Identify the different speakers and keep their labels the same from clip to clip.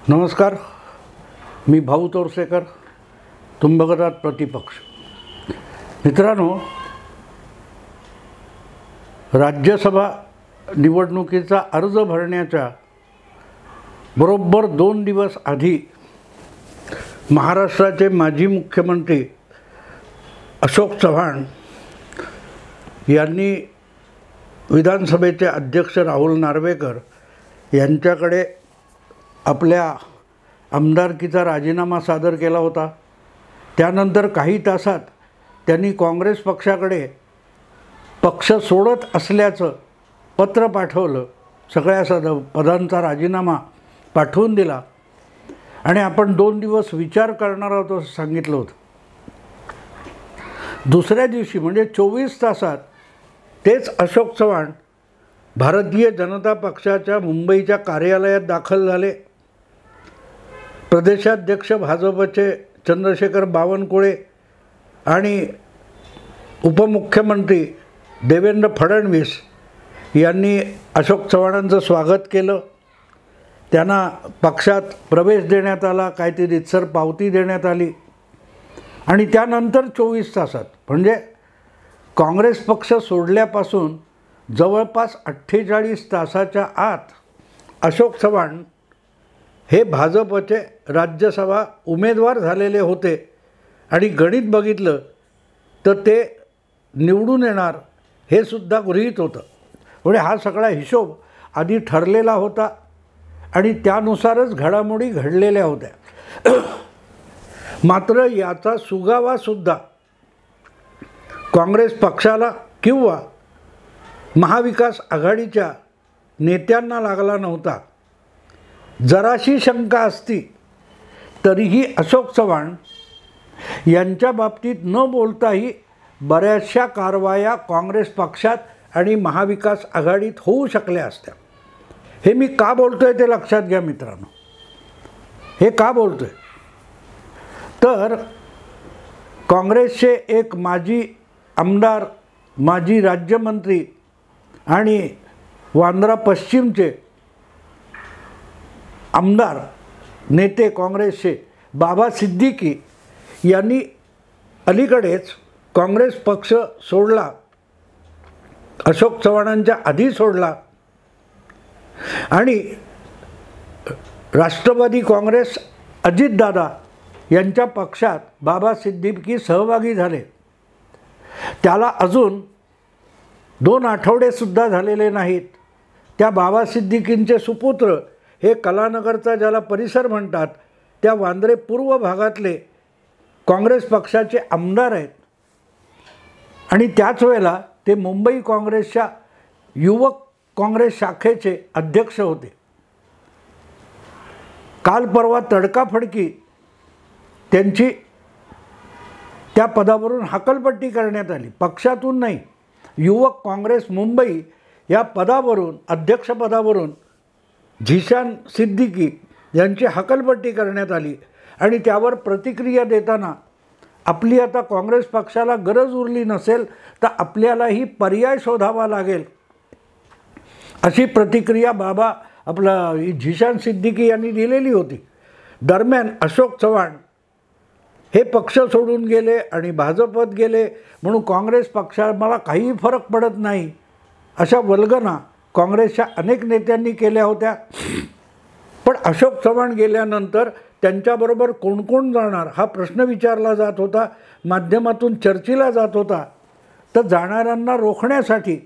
Speaker 1: नमस्कार, मी भाऊ तोरसेकर. तुम्ही बघत आहात प्रतिपक्ष. मित्रांनो, राज्यसभा निवडणुकीचा अर्ज भरण्याच्या बरोबर 2 दिवस आधी महाराष्ट्राचे माजी मुख्यमंत्री अशोक चव्हाण यांनी विधानसभेचे अध्यक्ष राहुल नार्वेकर यांच्याकडे आपल्या आमदारकीचा राजीनामा सादर केला होता. त्यानंतर काही तासात त्यांनी काँग्रेस पक्षाकडे पक्ष सोडत असल्याचं पत्र पाठवलं. सगळ्या पदांचा राजीनामा पाठवून दिला आणि आपण 2 दिवस विचार करणार आहोत असं सांगितलं होतं. दुसऱ्या दिवशी म्हणजे 24 तासात तेच अशोक चव्हाण भारतीय जनता पक्षाच्या मुंबईच्या कार्यालयात दाखल झाले. प्रदेशाध्यक्ष भाजपचे चंद्रशेखर बावनकुळे आणि उपमुख्यमंत्री देवेंद्र फडणवीस यांनी अशोक चव्हाणांचं स्वागत केलं. त्यांना पक्षात प्रवेश देण्यात आला, काहीतरी रीतसर पावती देण्यात आली आणि त्यानंतर 24 तासात म्हणजे काँग्रेस पक्ष सोडल्यापासून जवळपास 48 तासाच्या आत अशोक चव्हाण हे भाजपचे राज्यसभा उमेदवार झालेले होते आणि गणित बघितलं तर ते निवडून येणार हे सुद्धा गृहीत होतं. म्हणजे हा सगळा हिशोब आधी ठरलेला होता आणि त्यानुसारच घडामोडी घडलेल्या होत्या. मात्र याचा सुगावासुद्धा काँग्रेस पक्षाला किंवा महाविकास आघाडीच्या नेत्यांना लागला नव्हता. जराशी शंका असती तरीही अशोक चव्हाण यांच्या बाबतीत न बोलताही बऱ्याचशा कारवाया काँग्रेस पक्षात आणि महाविकास आघाडीत होऊ शकल्या असत्या. हे मी का बोलतोय ते लक्षात घ्या मित्रांनो. हे का बोलतोय तर काँग्रेसचे एक माजी आमदार, माजी राज्यमंत्री आणि वांद्रा पश्चिमचे आमदार नेते काँग्रेसचे बाबा सिद्दीकी यांनी अलीकडेच काँग्रेस पक्ष सोडला. अशोक चव्हाणांच्या आधी सोडला आणि राष्ट्रवादी काँग्रेस अजितदादा यांच्या पक्षात बाबा सिद्दीकी सहभागी झाले. त्याला अजून 2 आठवडेसुद्धा झालेले नाहीत. त्या बाबा सिद्दीकींचे सुपुत्र हे कलानगरचा ज्याला परिसर म्हणतात त्या वांद्रे पूर्व भागातले काँग्रेस पक्षाचे आमदार आहेत आणि त्याच वेळेला ते मुंबई काँग्रेसच्या युवक काँग्रेस शाखेचे अध्यक्ष होते. काल परवा तडकाफडकी त्यांची त्या पदावरून हकालपट्टी करण्यात आली. पक्षातून नाही, युवक काँग्रेस मुंबई या पदावरून, अध्यक्षपदावरून झिशान सिद्दीकी यांची हकालपट्टी करण्यात आली आणि त्यावर प्रतिक्रिया देताना आपली आता काँग्रेस पक्षाला गरज उरली नसेल तर आपल्यालाही पर्याय शोधावा लागेल अशी प्रतिक्रिया आपला झिशान सिद्दीकी यांनी दिलेली होती. दरम्यान अशोक चव्हाण हे पक्ष सोडून गेले आणि भाजपत गेले म्हणून काँग्रेस पक्षाला मला काही फरक पडत नाही अशा वल्गना काँग्रेसच्या अनेक नेत्यांनी केल्या होत्या. पण अशोक चव्हाण गेल्यानंतर त्यांच्याबरोबर कोण कोण जाणार हा प्रश्न विचारला जात होता, माध्यमातून चर्चेला जात होता. तर जाणाऱ्यांना रोखण्यासाठी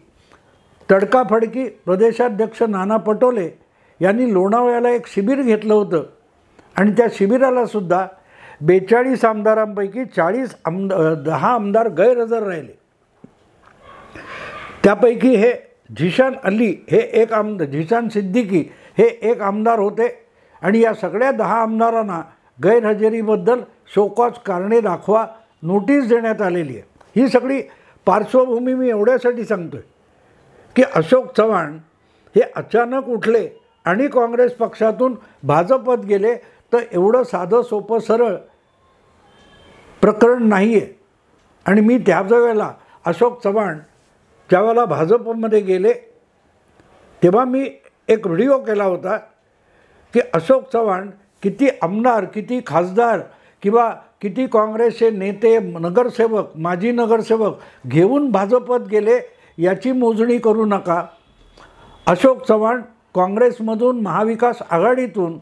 Speaker 1: तडकाफडकी प्रदेशाध्यक्ष नाना पटोले यांनी लोणावळ्याला एक शिबिर घेतलं होतं आणि त्या शिबिरालासुद्धा 42 आमदारांपैकी 10 आमदार गैरहजर राहिले. त्यापैकी हे झिशान सिद्दीकी हे एक आमदार होते आणि या सगळ्या 10 आमदारांना गैरहजेरीबद्दल शोकॉज कारणे दाखवा नोटीस देण्यात आलेली आहे. ही सगळी पार्श्वभूमी मी एवढ्यासाठी सांगतोय की अशोक चव्हाण हे अचानक उठले आणि काँग्रेस पक्षातून भाजपत गेले तर एवढं साधं सोपं सरळ प्रकरण नाही आहे. आणि मी त्याच वेळेला अशोक चव्हाण ज्यावेळेला भाजपमध्ये गेले तेव्हा मी एक व्हिडिओ केला होता की अशोक चव्हाण किती आमदार, किती खासदार किंवा किती काँग्रेसचे नेते, नगरसेवक, माजी नगरसेवक घेऊन भाजपत गेले याची मोजणी करू नका. अशोक चव्हाण काँग्रेसमधून महाविकास आघाडीतून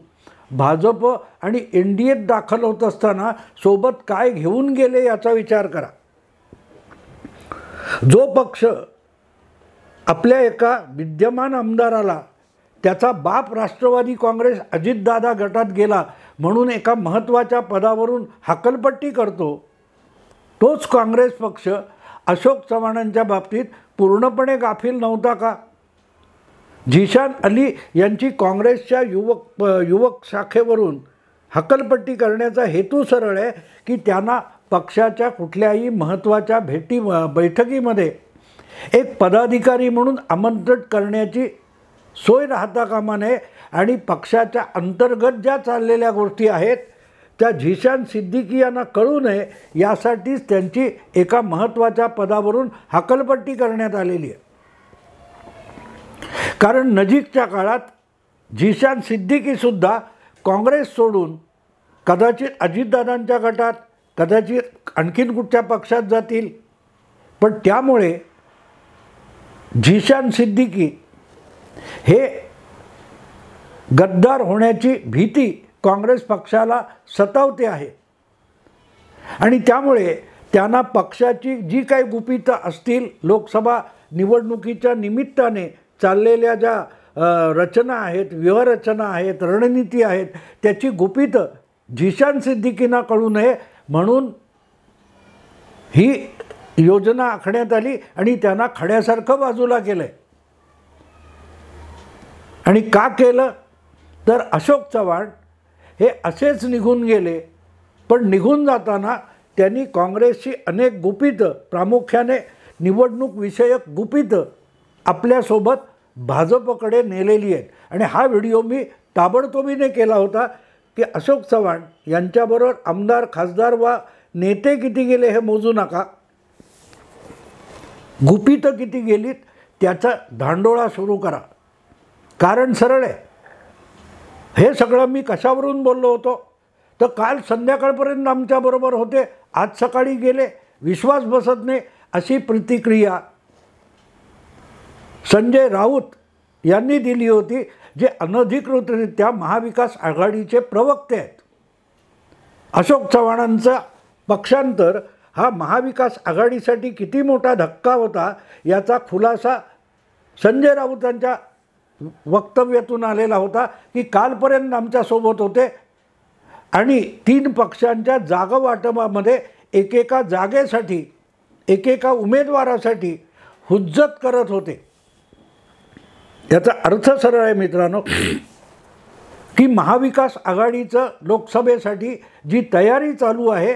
Speaker 1: भाजप आणि NDAत दाखल होत असताना सोबत काय घेऊन गेले याचा विचार करा. जो पक्ष आपल्या एका विद्यमान आमदाराला त्याचा बाप राष्ट्रवादी काँग्रेस अजितदादा गटात गेला म्हणून एका महत्त्वाच्या पदावरून हकलपट्टी करतो, तोच काँग्रेस पक्ष अशोक चव्हाणांच्या बाबतीत पूर्णपणे गाफील नव्हता का? झिशान अली यांची काँग्रेसच्या युवक शाखेवरून हकलपट्टी करण्याचा हेतू सरळ आहे की त्यांना पक्षाच्या कुठल्याही महत्त्वाच्या बैठकीमध्ये एक पदाधिकारी म्हणून आमंत्रित करण्याची सोय राहता कामा नये आणि पक्षाच्या अंतर्गत ज्या चाललेल्या गोष्टी आहेत त्या झिशान सिद्दीकी यांना कळू नये यासाठीच त्यांची एका महत्त्वाच्या पदावरून हकलपट्टी करण्यात आलेली आहे. कारण नजीकच्या काळात झिशान सिद्दीकीसुद्धा काँग्रेस सोडून कदाचित अजितदादांच्या गटात, कदाचित आणखीन कुठच्या पक्षात जातील. पण त्यामुळे झिशान सिद्दीकी हे गद्दार होण्याची भीती काँग्रेस पक्षाला सतावते आहे आणि त्यामुळे त्यांना पक्षाची जी काही गुपितं असतील, लोकसभा निवडणुकीच्या निमित्ताने चाललेल्या ज्या रचना आहेत, व्यूहरचना आहेत, रणनीती आहेत, त्याची गुपितं झिशान सिद्दीकींना कळू नये म्हणून ही योजना आखण्यात आली आणि त्यांना खड्यासारखं बाजूला केलं आहे. आणि का केलं तर अशोक चव्हाण हे असेच निघून गेले, पण निघून जाताना त्यांनी काँग्रेसची अनेक गुपितं, प्रामुख्याने निवडणूक विषयक गुपितं आपल्यासोबत भाजपकडे नेलेली आहेत. आणि हा व्हिडिओ मी ताबडतोबीने केला होता की अशोक चव्हाण यांच्याबरोबर आमदार, खासदार वा नेते किती गेले हे मोजू नका, गुपितं किती गेलीत त्याचा धांडोळा सुरू करा. कारण सरळ आहे. हे सगळं मी कशावरून बोललो होतो तर काल संध्याकाळपर्यंत आमच्याबरोबर होते, आज सकाळी गेले, विश्वास बसत नाही अशी प्रतिक्रिया संजय राऊत यांनी दिली होती, जे अनधिकृतरित्या महाविकास आघाडीचे प्रवक्ते आहेत. अशोक चव्हाणांचा पक्षांतर हा महाविकास आघाडीसाठी किती मोठा धक्का होता याचा खुलासा संजय राऊतांच्या वक्तव्यातून आलेला होता की कालपर्यंत आमच्यासोबत होते आणि 3 पक्षांच्या जागा वाटपामध्ये एकेका जागेसाठी, एकेका उमेदवारासाठी हुज्जत करत होते. याचा अर्थ सरळ आहे मित्रांनो की महाविकास आघाडीचं लोकसभेसाठी जी तयारी चालू आहे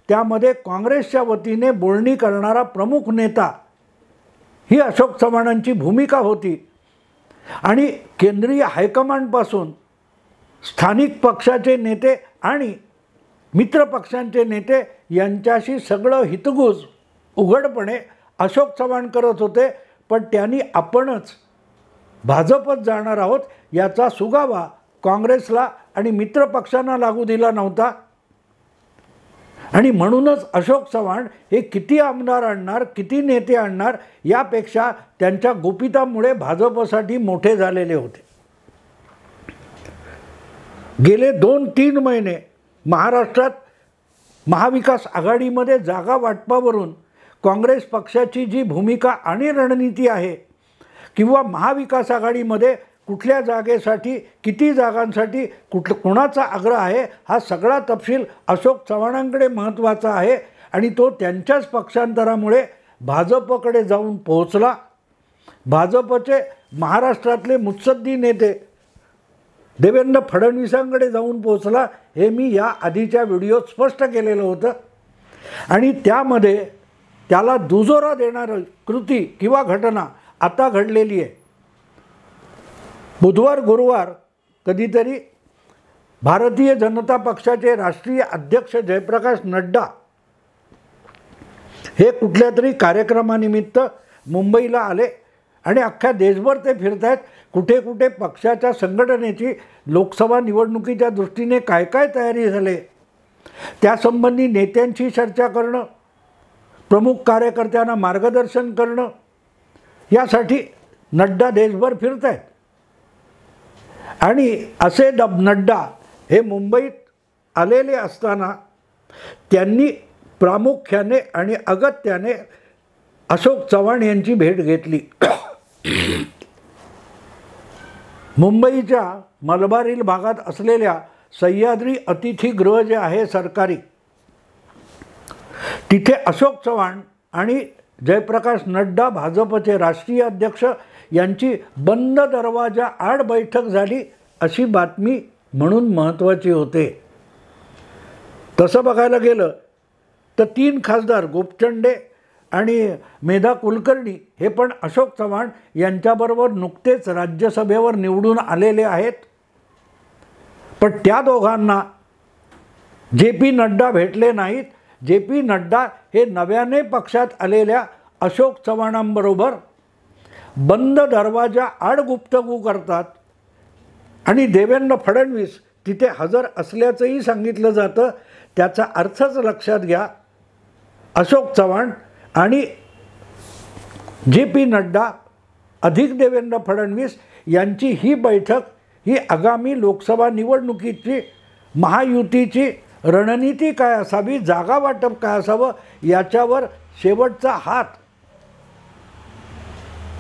Speaker 1: त्यामध्ये काँग्रेसच्या वतीने बोलणी करणारा प्रमुख नेता ही अशोक चव्हाणांची भूमिका होती. आणि केंद्रीय हायकमांडपासून स्थानिक पक्षाचे नेते आणि मित्र पक्षांचे नेते यांच्याशी सगळं हितगुज उघडपणे अशोक चव्हाण करत होते. पण त्यांनी आपणच भाजपत जाणार आहोत याचा सुगावा काँग्रेसला आणि मित्र पक्षांना लागू दिला नव्हता. आणि म्हणूनच अशोक चव्हाण हे किती आमदार आणणार, किती नेते आणणार यापेक्षा त्यांच्या गुपितामुळे भाजपसाठी मोठे झालेले होते. गेले 2-3 महिने महाराष्ट्रात महाविकास आघाडीमध्ये जागा वाटपावरून काँग्रेस पक्षाची जी भूमिका आणि रणनीती आहे किंवा महाविकास आघाडीमध्ये कुठल्या जागेसाठी, किती जागांसाठी कोणाचा आग्रह आहे हा सगळा तपशील अशोक चव्हाणांकडे महत्त्वाचा आहे आणि तो त्यांच्याच पक्षांतरामुळे भाजपकडे जाऊन पोहोचला. भाजपचे महाराष्ट्रातले मुत्सद्दी नेते देवेंद्र फडणवीसांकडे जाऊन पोहोचला. हे मी या आधीच्या व्हिडिओत स्पष्ट केलेलं होतं आणि त्यामध्ये त्याला दुजोरा देणारी कृती किंवा घटना आता घडलेली आहे. बुधवार गुरुवार कधीतरी भारतीय जनता पक्षाचे राष्ट्रीय अध्यक्ष जयप्रकाश नड्डा हे कुठल्या तरी कार्यक्रमानिमित्त मुंबईला आले आणि अख्ख्या देशभर ते फिरत आहेत. कुठे कुठे पक्षाच्या संघटनेची लोकसभा निवडणुकीच्या दृष्टीने काय काय तयारी झाली त्यासंबंधी नेत्यांशी चर्चा करणं, प्रमुख कार्यकर्त्यांना मार्गदर्शन करणं, यासाठी नड्डा देशभर फिरत आहेत. आणि असे नड्डा हे मुंबईत आलेले असताना त्यांनी प्रामुख्याने आणि अगत्याने अशोक चव्हाण यांची भेट घेतली. मुंबईच्या मलबारील भागात असलेल्या सह्याद्री अतिथीगृह जे आहे सरकारी, तिथे अशोक चव्हाण आणि जयप्रकाश नड्डा भाजपचे राष्ट्रीय अध्यक्ष यांची बंद दरवाजा आड बैठक झाली अशी बातमी म्हणून महत्त्वाची होते. तसं बघायला गेलं तर 3 खासदार गोपचंडे आणि मेधा कुलकर्णी हे पण अशोक चव्हाण यांच्याबरोबर नुकतेच राज्यसभेवर निवडून आलेले आहेत. पण त्या दोघांना जे पी नड्डा भेटले नाहीत. जे पी नड्डा हे नव्याने पक्षात आलेल्या अशोक चव्हाणांबरोबर बंद दरवाजा आड गुप्तगू करतात आणि देवेंद्र फडणवीस तिथे हजर असल्याचंही सांगितलं जातं. त्याचा अर्थच लक्षात घ्या. अशोक चव्हाण आणि जे पी नड्डा अधिक देवेंद्र फडणवीस यांची ही बैठक ही आगामी लोकसभा निवडणुकीची महायुतीची रणनीती काय असावी, जागा वाटप काय असावं याच्यावर शेवटचा हात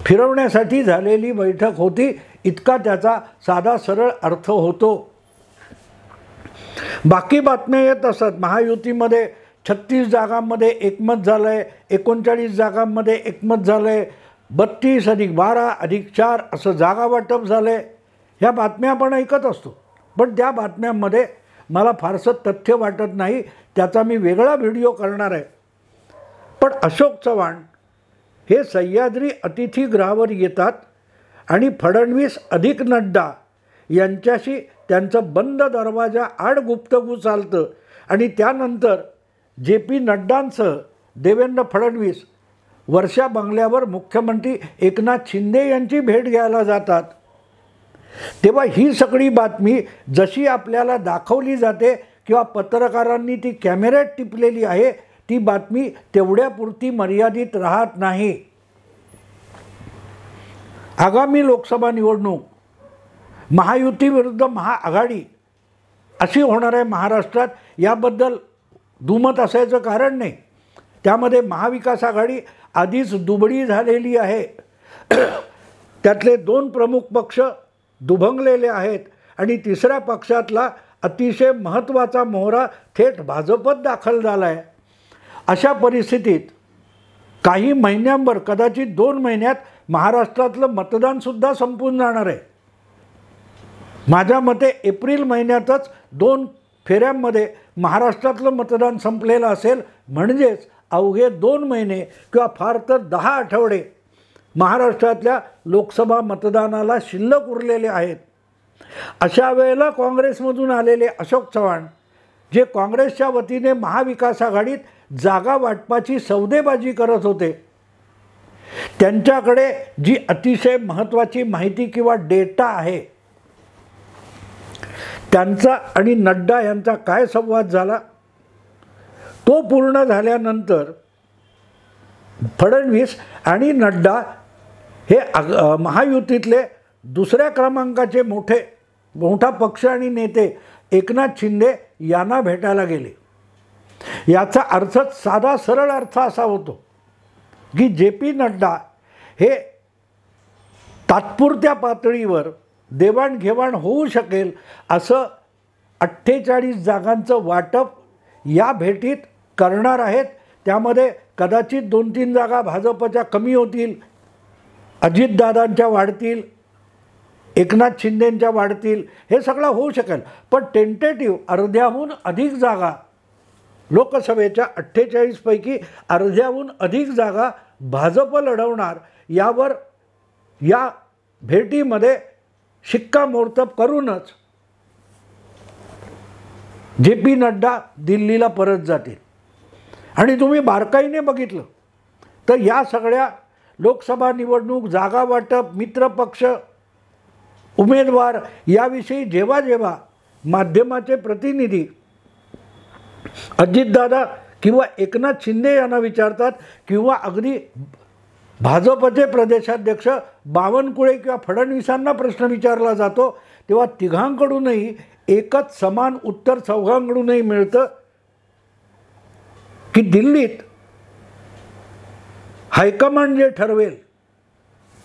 Speaker 1: फिरवण्यासाठी झालेली बैठक होती, इतका त्याचा साधा सरळ अर्थ होतो. बाकी बातम्या येत असतात. महायुतीमध्ये 36 जागांमध्ये एकमत झालं आहे, 39 जागांमध्ये एकमत झालं आहे, 32 अधिक 12 अधिक 4 असं जागा वाटप झालं आहे. ह्या बातम्या आपण ऐकत असतो, पण त्या बातम्यांमध्ये मला फारसं तथ्य वाटत नाही. त्याचा मी वेगळा व्हिडिओ करणार आहे. पण अशोक चव्हाण हे सह्याद्री अतिथीगृहावर येतात आणि फडणवीस अधिक नड्डा यांच्याशी त्यांचं बंद दरवाजा आड गुप्तगू चालतं आणि त्यानंतर जे पी नड्डांसह देवेंद्र फडणवीस वर्षा बंगल्यावर मुख्यमंत्री एकनाथ शिंदे यांची भेट घ्यायला जातात. तेव्हा ही सगळी बातमी जशी आपल्याला दाखवली जाते किंवा पत्रकारांनी ती कॅमेऱ्यात टिपलेली आहे, ती बातमी तेवढ्यापुरती मर्यादित राहत नाही. आगामी लोकसभा निवडणूक महायुती विरुद्ध महाआघाडी अशी होणार आहे महाराष्ट्रात. याबद्दल दुमत असायचं कारण नाही. त्यामध्ये महाविकास आघाडी आधीच दुबळी झालेली आहे. त्यातले 2 प्रमुख पक्ष दुभंगलेले आहेत आणि तिसऱ्या पक्षातला अतिशय महत्त्वाचा मोहरा थेट भाजपत दाखल झाला आहे. अशा परिस्थितीत काही महिन्यांवर, कदाचित 2 महिन्यात महाराष्ट्रातलं मतदानसुद्धा संपून जाणार आहे. माझ्या मते एप्रिल महिन्यातच 2 फेऱ्यांमध्ये महाराष्ट्रातलं मतदान संपलेलं असेल. म्हणजेच अवघे 2 महिने किंवा फार तर 10 आठवडे महाराष्ट्रातल्या लोकसभा मतदानाला शिल्लक उरलेले आहेत. अशा वेळेला काँग्रेसमधून आलेले अशोक चव्हाण, जे काँग्रेसच्या वतीने महाविकास आघाडीत जागा वाटपाची सौदेबाजी करत होते, त्यांच्याकडे जी अतिशय महत्त्वाची माहिती किंवा डेटा आहे, त्यांचा आणि नड्डा यांचा काय संवाद झाला तो पूर्ण झाल्यानंतर फडणवीस आणि नड्डा हे महायुतीतले दुसऱ्या क्रमांकाचे मोठा पक्ष आणि नेते एकनाथ शिंदे यांना भेटायला गेले. याचा अर्थच साधा सरळ अर्थ असा होतो की जे पी नड्डा हे तात्पुरत्या पातळीवर देवाणघेवाण होऊ शकेल असं 48 जागांचं वाटप या भेटीत करणार आहेत. त्यामध्ये कदाचित 2-3 जागा भाजपच्या कमी होतील, अजितदादांच्या वाढतील, एकनाथ शिंदेंच्या वाढतील, हे सगळं होऊ शकेल. पण टेंटेटिव्ह अर्ध्याहून अधिक जागा, लोकसभेच्या 48 पैकी अर्ध्याहून अधिक जागा भाजप लढवणार, यावर या भेटीमध्ये शिक्कामोर्तब करूनच जे पी नड्डा दिल्लीला परत जातील. आणि तुम्ही बारकाईने बघितलं तर या सगळ्या लोकसभा निवडणूक, जागा वाटप, मित्रपक्ष, उमेदवार याविषयी जेव्हा जेव्हा माध्यमाचे प्रतिनिधी अजितदादा किंवा एकनाथ शिंदे यांना विचारतात किंवा अगदी भाजपचे प्रदेशाध्यक्ष बावनकुळे किंवा फडणवीसांना प्रश्न विचारला जातो, तेव्हा तिघांकडूनही एकच समान उत्तर चौघांकडूनही मिळतं की दिल्लीत हायकमांड जे ठरवेल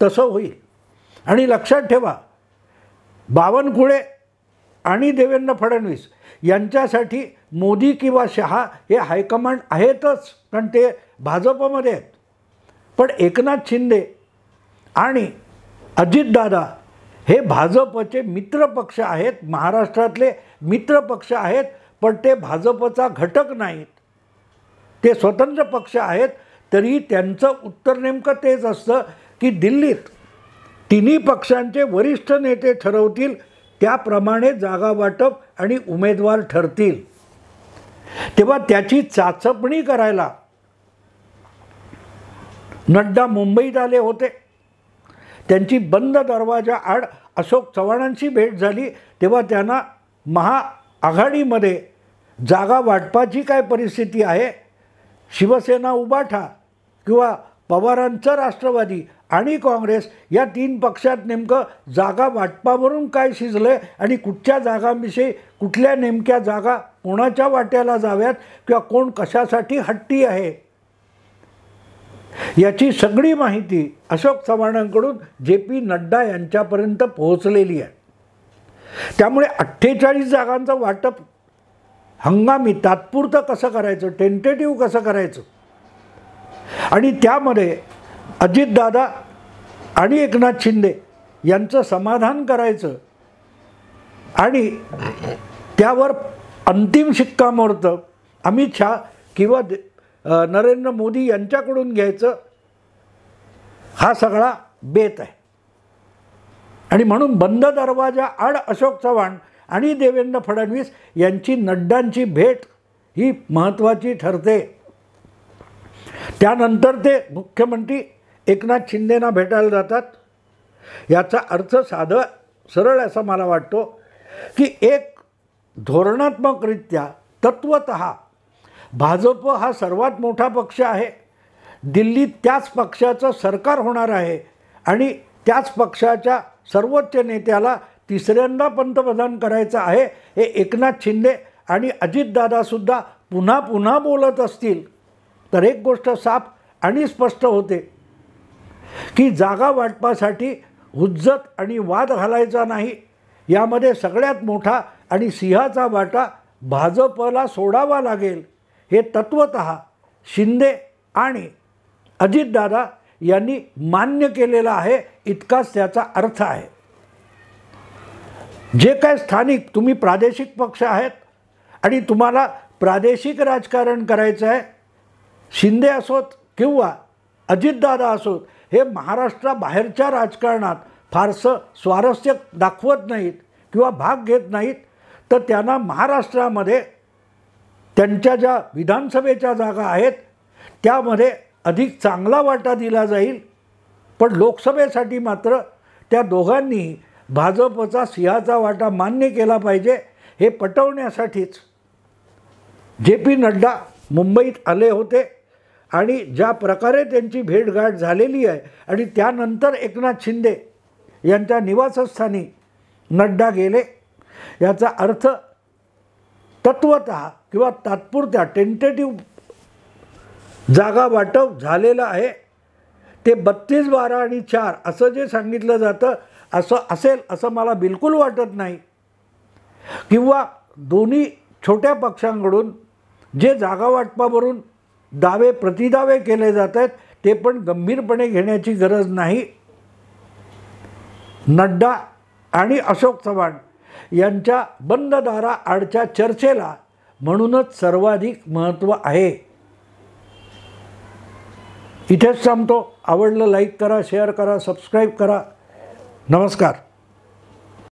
Speaker 1: तसं होईल. आणि लक्षात ठेवा, बावनकुळे आणि देवेंद्र फडणवीस यांच्यासाठी मोदी किंवा शहा हे हायकमांड आहेतच, कारण ते भाजपमध्ये आहेत. पण एकनाथ शिंदे आणि अजितदादा हे भाजपचे मित्रपक्ष आहेत, महाराष्ट्रातले मित्रपक्ष आहेत, पण ते भाजपचा घटक नाहीत, ते स्वतंत्र पक्ष आहेत. तरी त्यांचं उत्तर नेमकं तेच असतं की दिल्लीत तिन्ही पक्षांचे वरिष्ठ नेते ठरवतील, त्याप्रमाणे जागा वाटप आणि उमेदवार ठरतील. तेव्हा त्याची चाचपणी करायला नड्डा मुंबईत आले होते. त्यांची बंद दरवाजा आड अशोक चव्हाणांची भेट झाली, तेव्हा त्यांना महाआघाडीमध्ये जागा वाटपाची काय परिस्थिती आहे, शिवसेना उबाठा किंवा पवारांचं राष्ट्रवादी आणि काँग्रेस या तीन पक्षात नेमकं जागा वाटपावरून काय शिजलं आहे आणि कुठच्या जागांविषयी, कुठल्या नेमक्या जागा कोणाच्या वाट्याला जाव्यात किंवा कोण कशासाठी हट्टी आहे, याची सगळी माहिती अशोक चव्हाणांकडून जे.पी. नड्डा यांच्यापर्यंत पोहोचलेली आहे. त्यामुळे 48 जागांचं वाटप हंगामी तात्पुरतं कसं करायचं, टेंटेटिव्ह कसं करायचं, आणि त्यामध्ये अजितदादा आणि एकनाथ शिंदे यांचं समाधान करायचं आणि त्यावर अंतिम शिक्कामोर्तब अमित शहा किंवा नरेंद्र मोदी यांच्याकडून घ्यायचं, हा सगळा बेत आहे. आणि म्हणून बंद दरवाजा आड अशोक चव्हाण आणि देवेंद्र फडणवीस यांची नड्डांची भेट ही महत्त्वाची ठरते. त्यानंतर ते मुख्यमंत्री एकनाथ शिंदेंना भेटायला जातात. याचा अर्थ साधं सरळ असा मला वाटतो की एक धोरणात्मकरित्या तत्वतः भाजप हा सर्वात मोठा पक्ष आहे, दिल्लीत त्याच पक्षाचं सरकार होणार आहे आणि त्याच पक्षाच्या सर्वोच्च नेत्याला तिसऱ्यांदा पंतप्रधान करायचं आहे, हे एकनाथ शिंदे आणि अजितदादासुद्धा पुन्हा पुन्हा बोलत असतील तर एक गोष्ट साफ आणि स्पष्ट होते की जागा वाटपासाठी हुज्जत आणि वाद घालायचा नाही. यामध्ये सगळ्यात मोठा आणि सिंहाचा वाटा भाजपला सोडावा लागेल, हे तत्वतः शिंदे आणि अजितदादा यांनी मान्य केलेलं आहे, इतकाच त्याचा अर्थ आहे. जे काय स्थानिक तुम्ही प्रादेशिक पक्ष आहेत आणि तुम्हाला प्रादेशिक राजकारण करायचं आहे, शिंदे असोत किंवा अजितदादा असोत, हे महाराष्ट्राबाहेरच्या राजकारणात फारसं स्वारस्य दाखवत नाहीत किंवा भाग घेत नाहीत, तर त्यांना महाराष्ट्रामध्ये त्यांच्या ज्या विधानसभेच्या जागा आहेत त्यामध्ये अधिक चांगला वाटा दिला जाईल. पण लोकसभेसाठी मात्र त्या दोघांनीही भाजपचा सिंहाचा वाटा मान्य केला पाहिजे, हे पटवण्यासाठीच जे.पी. नड्डा मुंबईत आले होते आणि ज्या प्रकारे त्यांची भेटगाठ झालेली आहे आणि त्यानंतर एकनाथ शिंदे यांच्या निवासस्थानी नड्डा गेले, याचा अर्थ तत्वतः किंवा तात्पुरत्या टेंटेटिव्ह जागा वाटप झालेलं आहे. ते 32, 12 आणि 4 असं जे सांगितलं जातं असं असेल असं मला बिलकुल वाटत नाही. किंवा दोन्ही छोट्या पक्षांकडून जे जागा वाटपावरून दावे प्रतिदावे केले जात आहेत ते पण गंभीरपणे घेण्याची गरज नाही. नड्डा आणि अशोक चव्हाण यांच्या बंद दाराआडच्या चर्चेला म्हणूनच सर्वाधिक महत्त्व आहे. इथेच थांबतो. आवडलं लाईक करा, शेअर करा, सबस्क्राईब करा. नमस्कार.